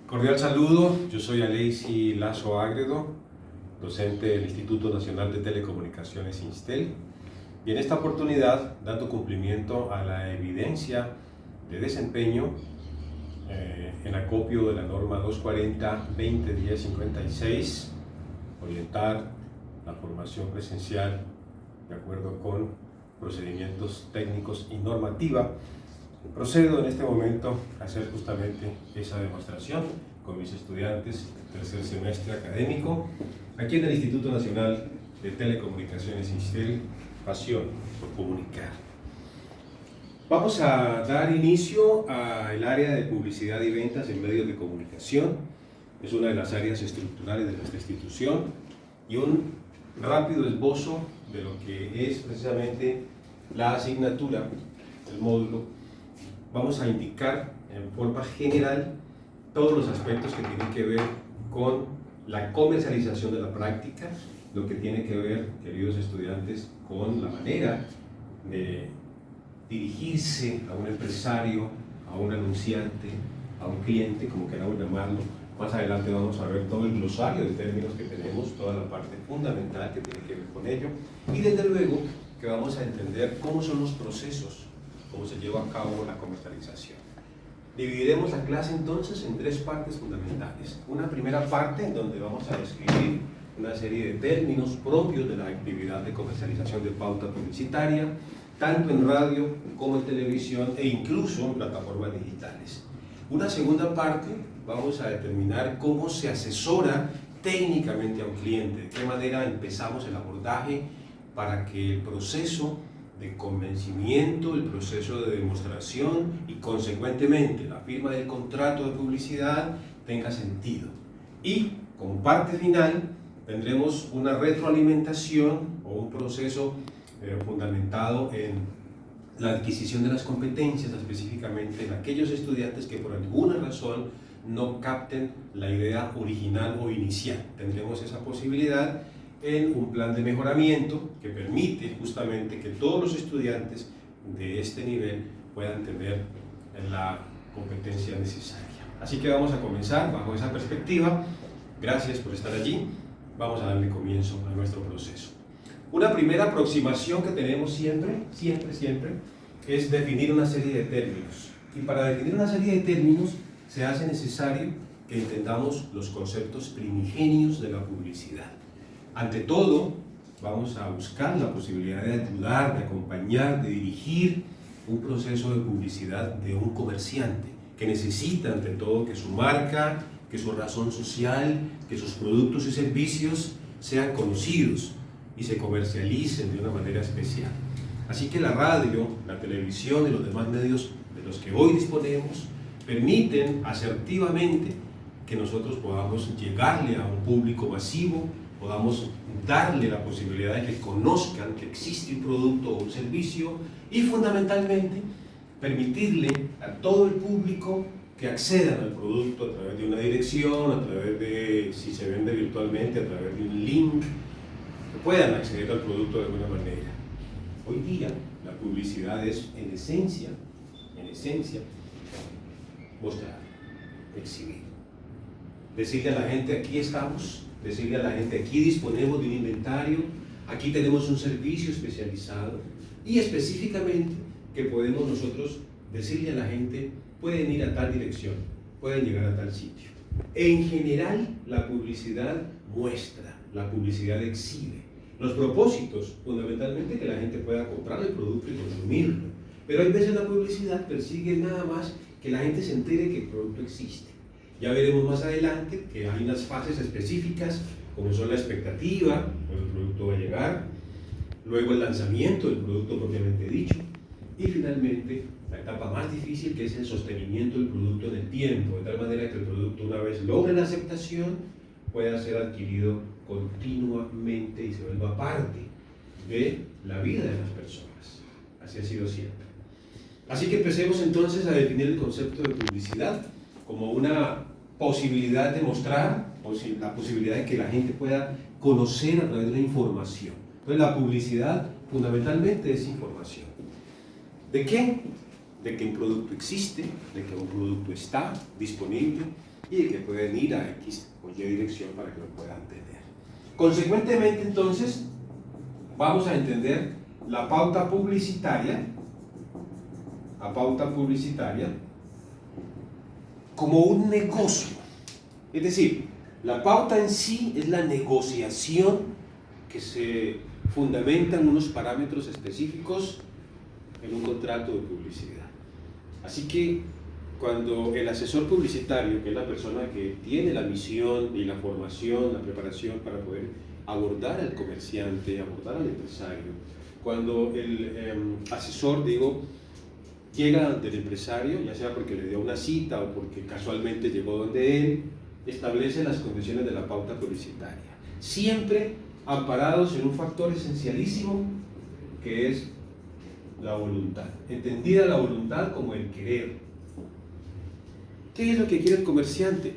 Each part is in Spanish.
Cordial saludo, yo soy Aleisi Lazo Ágredo, docente del Instituto Nacional de Telecomunicaciones INSTEL, y en esta oportunidad, dando cumplimiento a la evidencia de desempeño en acopio de la norma 240-2010-56, orientar la formación presencial de acuerdo con procedimientos técnicos y normativa, procedo en este momento a hacer justamente esa demostración con mis estudiantes del tercer semestre académico aquí en el Instituto Nacional de Telecomunicaciones INSTEL, pasión por comunicar. Vamos a dar inicio al área de publicidad y ventas en medios de comunicación. Es una de las áreas estructurales de nuestra institución y un rápido esbozo de lo que es precisamente la asignatura, el módulo. Vamos a indicar en forma general todos los aspectos que tienen que ver con la comercialización de la práctica, lo que tiene que ver, queridos estudiantes, con la manera de dirigirse a un empresario, a un anunciante, a un cliente, como queramos llamarlo. Más adelante vamos a ver todo el glosario de términos que tenemos, toda la parte fundamental que tiene que ver con ello, y desde luego que vamos a entender cómo son los procesos, cómo se lleva a cabo la comercialización. Dividiremos la clase entonces en tres partes fundamentales. Una primera parte en donde vamos a describir una serie de términos propios de la actividad de comercialización de pauta publicitaria, tanto en radio como en televisión e incluso en plataformas digitales. Una segunda parte vamos a determinar cómo se asesora técnicamente a un cliente, de qué manera empezamos el abordaje para que el proceso de convencimiento, el proceso de demostración y consecuentemente la firma del contrato de publicidad tenga sentido. Y como parte final tendremos una retroalimentación o un proceso fundamentado en la adquisición de las competencias, específicamente en aquellos estudiantes que por alguna razón no capten la idea original o inicial. Tendremos esa posibilidad en un plan de mejoramiento que permite justamente que todos los estudiantes de este nivel puedan tener la competencia necesaria. Así que vamos a comenzar bajo esa perspectiva. Gracias por estar allí. Vamos a darle comienzo a nuestro proceso. Una primera aproximación que tenemos siempre es definir una serie de términos. Y para definir una serie de términos se hace necesario que entendamos los conceptos primigenios de la publicidad. Ante todo, vamos a buscar la posibilidad de ayudar, de acompañar, de dirigir un proceso de publicidad de un comerciante que necesita ante todo que su marca, que su razón social, que sus productos y servicios sean conocidos y se comercialicen de una manera especial. Así que la radio, la televisión y los demás medios de los que hoy disponemos permiten asertivamente que nosotros podamos llegarle a un público masivo, podamos darle la posibilidad de que conozcan que existe un producto o un servicio y fundamentalmente permitirle a todo el público que accedan al producto a través de una dirección, a través de, si se vende virtualmente, a través de un link, que puedan acceder al producto de alguna manera. Hoy día la publicidad es en esencia, mostrar, exhibir. Decirle a la gente aquí estamos, decirle a la gente aquí disponemos de un inventario, aquí tenemos un servicio especializado y específicamente que podemos nosotros decirle a la gente pueden ir a tal dirección, pueden llegar a tal sitio. En general la publicidad muestra, la publicidad exhibe. Los propósitos, fundamentalmente que la gente pueda comprar el producto y consumirlo, pero hay veces la publicidad persigue nada más que la gente se entere que el producto existe. Ya veremos más adelante que hay unas fases específicas, como son la expectativa, cuando el producto va a llegar, luego el lanzamiento del producto propiamente dicho, y finalmente la etapa más difícil, que es el sostenimiento del producto en el tiempo, de tal manera que el producto, una vez logre la aceptación, pueda ser adquirido continuamente y se vuelva parte de la vida de las personas. Así ha sido siempre. Así que empecemos entonces a definir el concepto de publicidad como una posibilidad de mostrar, la posibilidad de que la gente pueda conocer a través de la información. Entonces la publicidad fundamentalmente es información. ¿De qué? De que un producto existe, de que un producto está disponible, y de que pueden ir a X o Y dirección para que lo puedan tener. Consecuentemente, entonces, vamos a entender la pauta publicitaria como un negocio. Es decir, la pauta en sí es la negociación que se fundamenta en unos parámetros específicos en un contrato de publicidad. Así que cuando el asesor publicitario, que es la persona que tiene la misión y la formación, la preparación para poder abordar al comerciante, abordar al empresario, cuando el asesor, llega ante el empresario, ya sea porque le dio una cita o porque casualmente llegó donde él, establece las condiciones de la pauta publicitaria, siempre amparados en un factor esencialísimo que es la voluntad, entendida la voluntad como el querer. ¿Qué es lo que quiere el comerciante?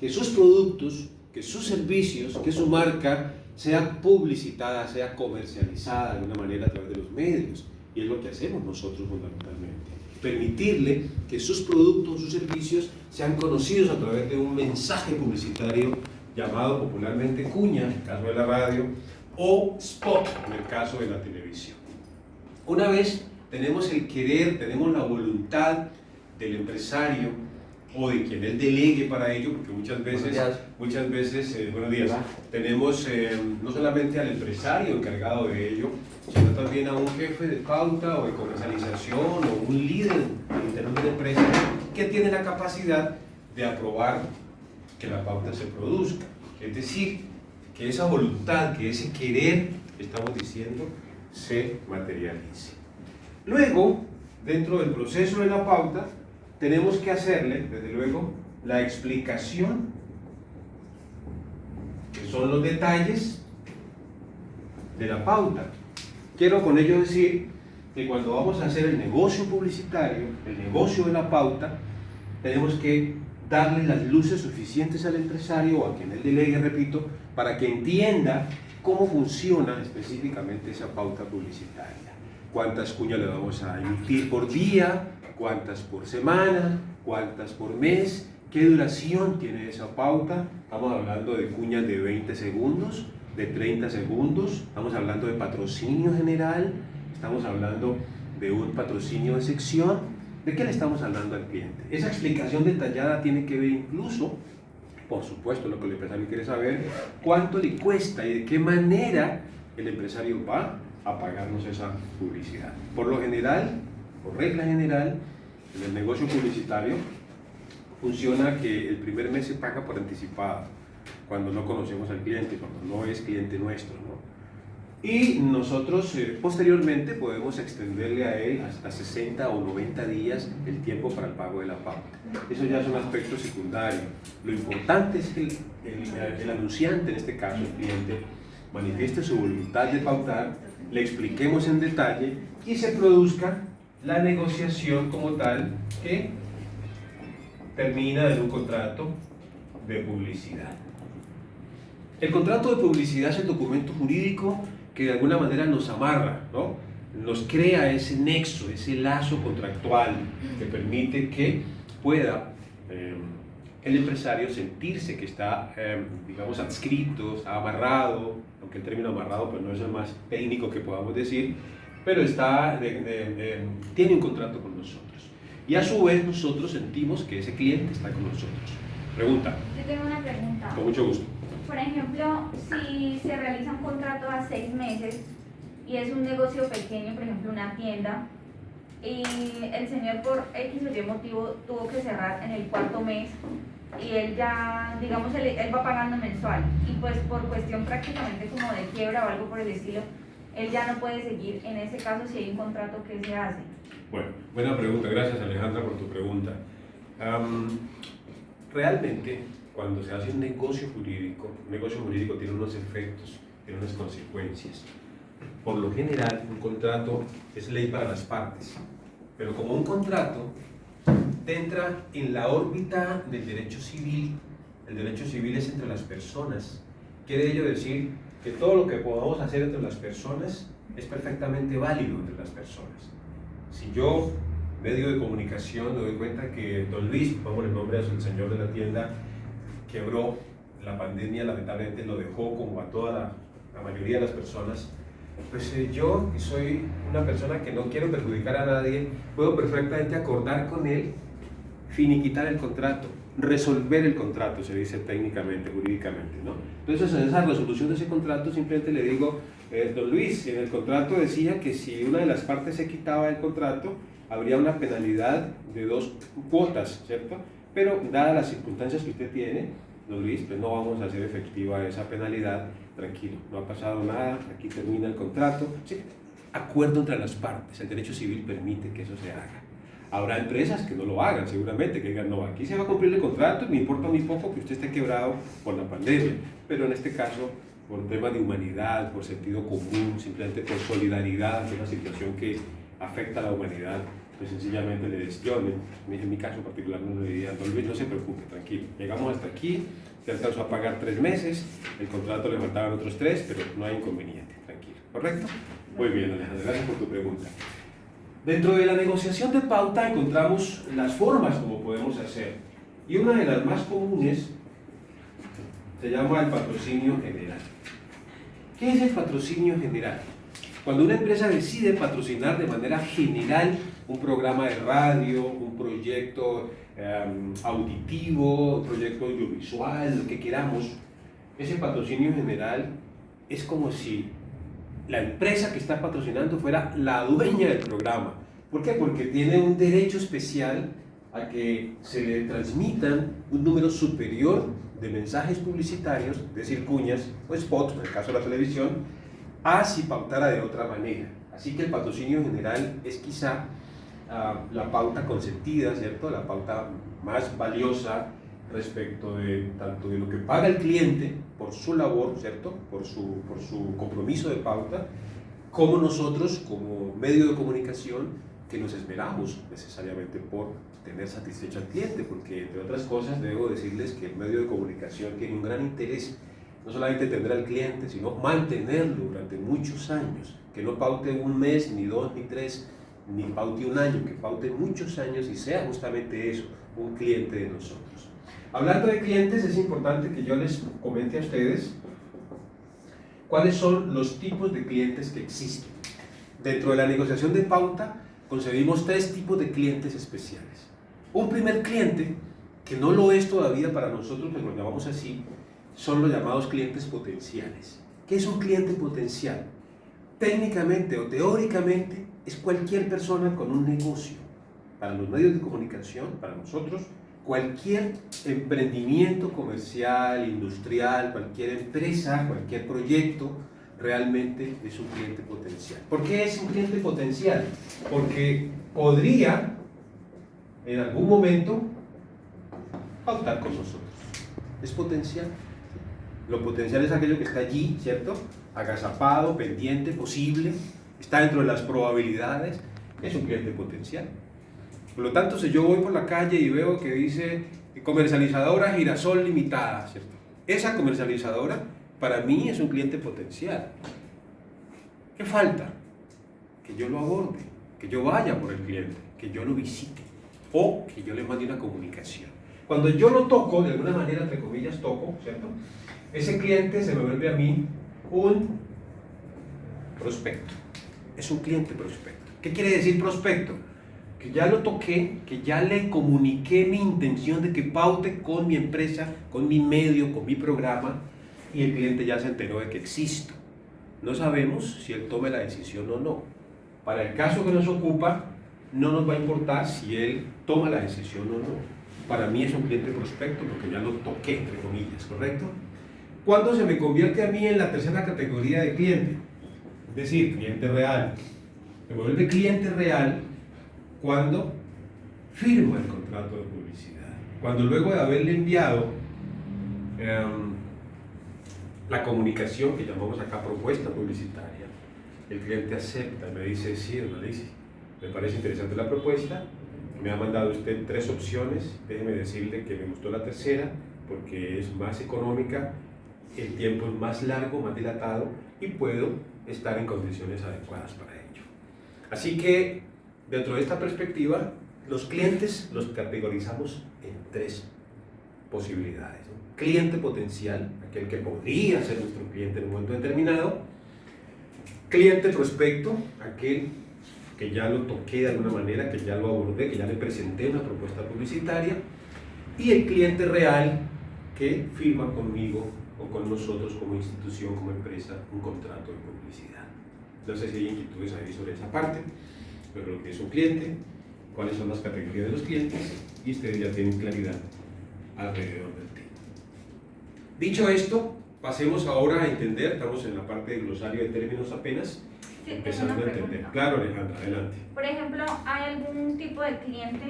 Que sus productos, que sus servicios, que su marca sea publicitada, sea comercializada de alguna manera a través de los medios, y es lo que hacemos nosotros fundamentalmente. Permitirle que sus productos, sus servicios sean conocidos a través de un mensaje publicitario llamado popularmente cuña, en el caso de la radio, o spot, en el caso de la televisión. Una vez tenemos el querer, tenemos la voluntad del empresario o de quien él delegue para ello, porque muchas veces buenos días, tenemos no solamente al empresario encargado de ello, sino también a un jefe de pauta o de comercialización o un líder al interior de la empresa que tiene la capacidad de aprobar que la pauta se produzca. Es decir, que esa voluntad, que ese querer, estamos diciendo, se materialice. Luego, dentro del proceso de la pauta, tenemos que hacerle, desde luego, la explicación, que son los detalles de la pauta. Quiero con ello decir que cuando vamos a hacer el negocio publicitario, el negocio de la pauta, tenemos que darle las luces suficientes al empresario o a quien él delegue, repito, para que entienda cómo funciona específicamente esa pauta publicitaria. Cuántas cuñas le vamos a emitir por día, cuántas por semana, cuántas por mes, qué duración tiene esa pauta. Estamos hablando de cuñas de 20 segundos, de 30 segundos, estamos hablando de patrocinio general, estamos hablando de un patrocinio de sección. ¿De qué le estamos hablando al cliente? Esa explicación detallada tiene que ver incluso, por supuesto, lo que el empresario quiere saber, cuánto le cuesta y de qué manera el empresario va a pagarnos esa publicidad. Por lo general, por regla general, en el negocio publicitario funciona que el primer mes se paga por anticipado, cuando no conocemos al cliente, cuando no es cliente nuestro, ¿no? Y nosotros posteriormente podemos extenderle a él hasta 60 o 90 días el tiempo para el pago de la pauta. Eso ya es un aspecto secundario. Lo importante es que el anunciante, en este caso el cliente, manifieste su voluntad de pautar, le expliquemos en detalle y se produzca la negociación como tal que termina en un contrato de publicidad. El contrato de publicidad es el documento jurídico que de alguna manera nos amarra, ¿no? Nos crea ese nexo, ese lazo contractual que permite que pueda el empresario sentirse que está, digamos, adscrito, está amarrado, aunque el término amarrado pues no es el más técnico que podamos decir, pero tiene un contrato con nosotros. Y a su vez nosotros sentimos que ese cliente está con nosotros. Pregunta. Yo tengo una pregunta. Con mucho gusto. Por ejemplo, si se realiza un contrato a 6 meses y es un negocio pequeño, por ejemplo una tienda, y el señor por X o Y motivo tuvo que cerrar en el 4.º mes y él ya, digamos, él va pagando mensual y pues por cuestión prácticamente como de quiebra o algo por el estilo, él ya no puede seguir. En ese caso, si hay un contrato, ¿qué se hace? Bueno, buena pregunta. Gracias, Alejandra, por tu pregunta. Realmente, cuando se hace un negocio jurídico tiene unos efectos, tiene unas consecuencias. Por lo general, un contrato es ley para las partes, pero como un contrato entra en la órbita del derecho civil, el derecho civil es entre las personas. Quiere ello decir que todo lo que podamos hacer entre las personas es perfectamente válido entre las personas. Si yo medio de comunicación me doy cuenta que don Luis, pongo el nombre del señor de la tienda, quebró. La pandemia lamentablemente lo dejó, como a toda la mayoría de las personas. Pues yo, que soy una persona que no quiero perjudicar a nadie, puedo perfectamente acordar con él, finiquitar el contrato, resolver el contrato, se dice técnicamente, jurídicamente, ¿no? Entonces, en esa resolución de ese contrato simplemente le digo, don Luis, en el contrato decía que si una de las partes se quitaba del contrato, habría una penalidad de 2 cuotas, ¿cierto? Pero dadas las circunstancias que usted tiene, don Luis, pues no vamos a hacer efectiva esa penalidad, tranquilo, no ha pasado nada, aquí termina el contrato. Sí, acuerdo entre las partes, el derecho civil permite que eso se haga. Habrá empresas que no lo hagan, seguramente, que digan, no, aquí se va a cumplir el contrato y me importa muy poco que usted esté quebrado por la pandemia, pero en este caso, por tema de humanidad, por sentido común, simplemente por solidaridad de una situación que afecta a la humanidad, pues sencillamente le destionen. En mi caso particular no le diría, don Luis, no se preocupe, tranquilo, llegamos hasta aquí, se alcanzó a pagar 3 meses, el contrato le faltaban otros 3, pero no hay inconveniente, tranquilo, ¿correcto? Muy bien, Alejandra, gracias por tu pregunta. Dentro de la negociación de pauta encontramos las formas como podemos hacer, y una de las más comunes se llama el patrocinio general. ¿Qué es el patrocinio general? Cuando una empresa decide patrocinar de manera general un programa de radio, un proyecto auditivo, un proyecto audiovisual, lo que queramos, ese patrocinio general es como si la empresa que está patrocinando fuera la dueña del programa. ¿Por qué? Porque tiene un derecho especial a que se le transmitan un número superior de mensajes publicitarios, es decir, cuñas o spots, en el caso de la televisión, a si pautara de otra manera. Así que el patrocinio general es quizá la pauta consentida, ¿cierto? La pauta más valiosa respecto de tanto de lo que paga el cliente por su labor, ¿cierto? Por su compromiso de pauta, como nosotros como medio de comunicación que nos esmeramos necesariamente por tener satisfecho al cliente, porque entre otras cosas debo decirles que el medio de comunicación tiene un gran interés, no solamente tener al cliente, sino mantenerlo durante muchos años, que no paute 1 mes, ni 2, ni 3, ni paute 1 año, que paute muchos años y sea justamente eso, un cliente de nosotros. Hablando de clientes, es importante que yo les comente a ustedes cuáles son los tipos de clientes que existen. Dentro de la negociación de pauta, concebimos 3 tipos de clientes especiales. Un primer cliente, que no lo es todavía para nosotros, que lo llamamos así, son los llamados clientes potenciales. ¿Qué es un cliente potencial? Técnicamente o teóricamente es cualquier persona con un negocio. Para los medios de comunicación, para nosotros, cualquier emprendimiento comercial, industrial, cualquier empresa, cualquier proyecto, realmente es un cliente potencial. ¿Por qué es un cliente potencial? Porque podría en algún momento pautar con nosotros. Es potencial. Lo potencial es aquello que está allí, ¿cierto? Agazapado, pendiente, posible, está dentro de las probabilidades, es un cliente potencial. Por lo tanto, si yo voy por la calle y veo que dice comercializadora Girasol Limitada, ¿cierto? Esa comercializadora para mí es un cliente potencial. ¿Qué falta? Que yo lo aborde, que yo vaya por el cliente, que yo lo visite o que yo le mande una comunicación. Cuando yo lo toco, de alguna manera, entre comillas, toco, ¿cierto? Ese cliente se me vuelve a mí un prospecto. Es un cliente prospecto. ¿Qué quiere decir prospecto? Que ya lo toqué, que ya le comuniqué mi intención de que paute con mi empresa, con mi medio, con mi programa, y el cliente ya se enteró de que existo. No sabemos si él tome la decisión o no. Para el caso que nos ocupa, no nos va a importar si él toma la decisión o no. Para mí es un cliente prospecto porque ya lo toqué, entre comillas, ¿correcto? ¿Cuándo se me convierte a mí en la tercera categoría de cliente? Es decir, cliente real. Me vuelve cliente real cuando firmo el contrato de publicidad. Cuando luego de haberle enviado la comunicación que llamamos acá propuesta publicitaria, el cliente acepta, me dice, sí, don Alicia, me parece interesante la propuesta, me ha mandado usted 3 opciones, déjeme decirle que me gustó la tercera porque es más económica, el tiempo es más largo, más dilatado y puedo estar en condiciones adecuadas para ello. Así que dentro de esta perspectiva, los clientes los categorizamos en tres posibilidades, ¿no? Cliente potencial, aquel que podría ser nuestro cliente en un momento determinado. Cliente prospecto, aquel que ya lo toqué de alguna manera, que ya lo abordé, que ya le presenté una propuesta publicitaria. Y el cliente real, que firma conmigo o con nosotros como institución, como empresa, un contrato de publicidad. No sé si hay inquietudes ahí sobre esa parte, pero lo que es un cliente, cuáles son las categorías de los clientes, y ustedes ya tienen claridad alrededor del tema. Dicho esto, pasemos ahora a entender, estamos en la parte de glosario de términos apenas, Sí, empezando tengo a una entender. pregunta. Claro, Alejandra, adelante. Por ejemplo, ¿hay algún tipo de cliente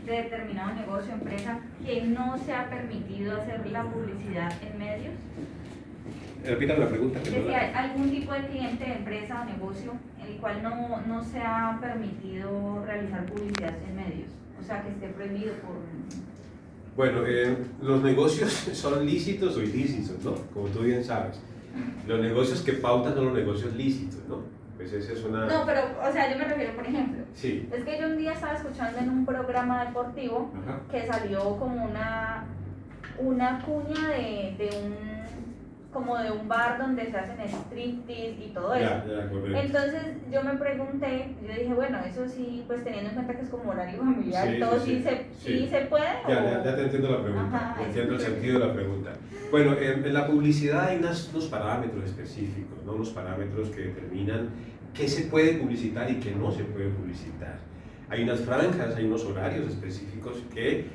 de determinado negocio o empresa que no se ha permitido hacer la publicidad en medios? Repítame la pregunta. Es decir, ¿hay algún tipo de cliente, de empresa o negocio el cual no se ha permitido realizar publicidad en medios? O sea, que esté prohibido por... Bueno, los negocios son lícitos o ilícitos, ¿no? Como tú bien sabes. Los negocios que pautan son los negocios lícitos, ¿no? Pues esa es una... No, pero, o sea, yo me refiero, por ejemplo, Sí. es que yo un día estaba escuchando en un programa deportivo Ajá. que salió como una cuña de un como de un bar donde se hacen striptease y todo eso. Ya, correcto. Entonces yo me pregunté, yo dije, bueno, eso sí, pues teniendo en cuenta que es como horario familiar, Sí, todo sí, sí se puede. Ya te entiendo la pregunta, Ajá, entiendo el sentido de la pregunta. Bueno, en la publicidad hay unos parámetros específicos, ¿no? Unos parámetros que determinan qué se puede publicitar y qué no se puede publicitar. Hay unas franjas, hay unos horarios específicos que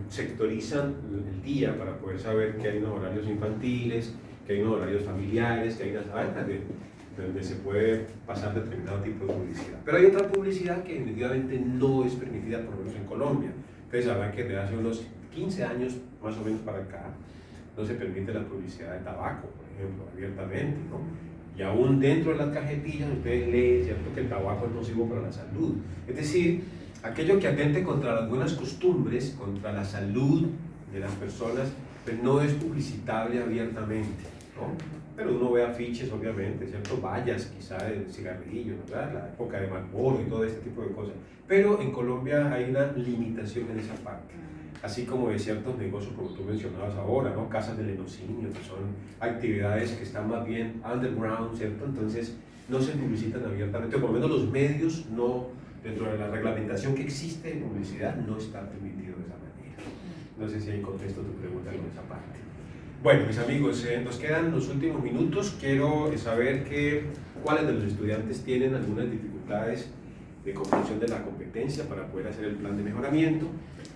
sectorizan el día para poder saber que hay unos horarios infantiles, que hay unos horarios familiares, que hay unas franjas donde se puede pasar determinado tipo de publicidad. Pero hay otra publicidad que definitivamente no es permitida, por lo menos en Colombia. Ustedes sabrán que desde hace unos 15 años más o menos para acá no se permite la publicidad de tabaco, por ejemplo, abiertamente, ¿no? Y aún dentro de las cajetillas ustedes leen, ¿cierto?, que el tabaco es nocivo para la salud. Es decir, aquello que atente contra las buenas costumbres, contra la salud de las personas, pues no es publicitable abiertamente, ¿no? Pero uno ve afiches, obviamente, ¿cierto? Vallas, quizá de cigarrillos, ¿verdad? La época de Marlboro y todo este tipo de cosas. Pero en Colombia hay una limitación en esa parte. Así como de ciertos negocios, como tú mencionabas ahora, ¿no? Casas de lenocinio, que son actividades que están más bien underground, ¿cierto? Entonces no se publicitan abiertamente, o por lo menos los medios no, dentro de la reglamentación que existe de publicidad, no está permitido de esa manera. No sé si hay contesto tu pregunta con esa parte. Bueno, mis amigos, nos quedan los últimos minutos. Quiero saber cuáles de los estudiantes tienen algunas dificultades de comprensión de la competencia para poder hacer el plan de mejoramiento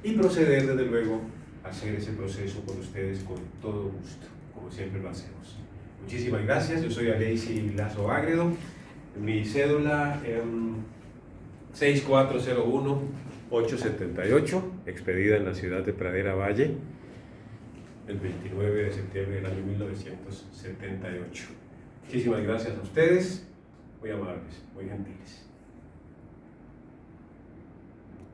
y proceder, desde luego, a hacer ese proceso con ustedes con todo gusto, como siempre lo hacemos. Muchísimas gracias. Yo soy Aleisi Lazo Ágredo. Mi cédula 6401-878, expedida en la ciudad de Pradera Valle, el 29 de septiembre del año 1978. Muchísimas gracias a ustedes, muy amables, muy gentiles.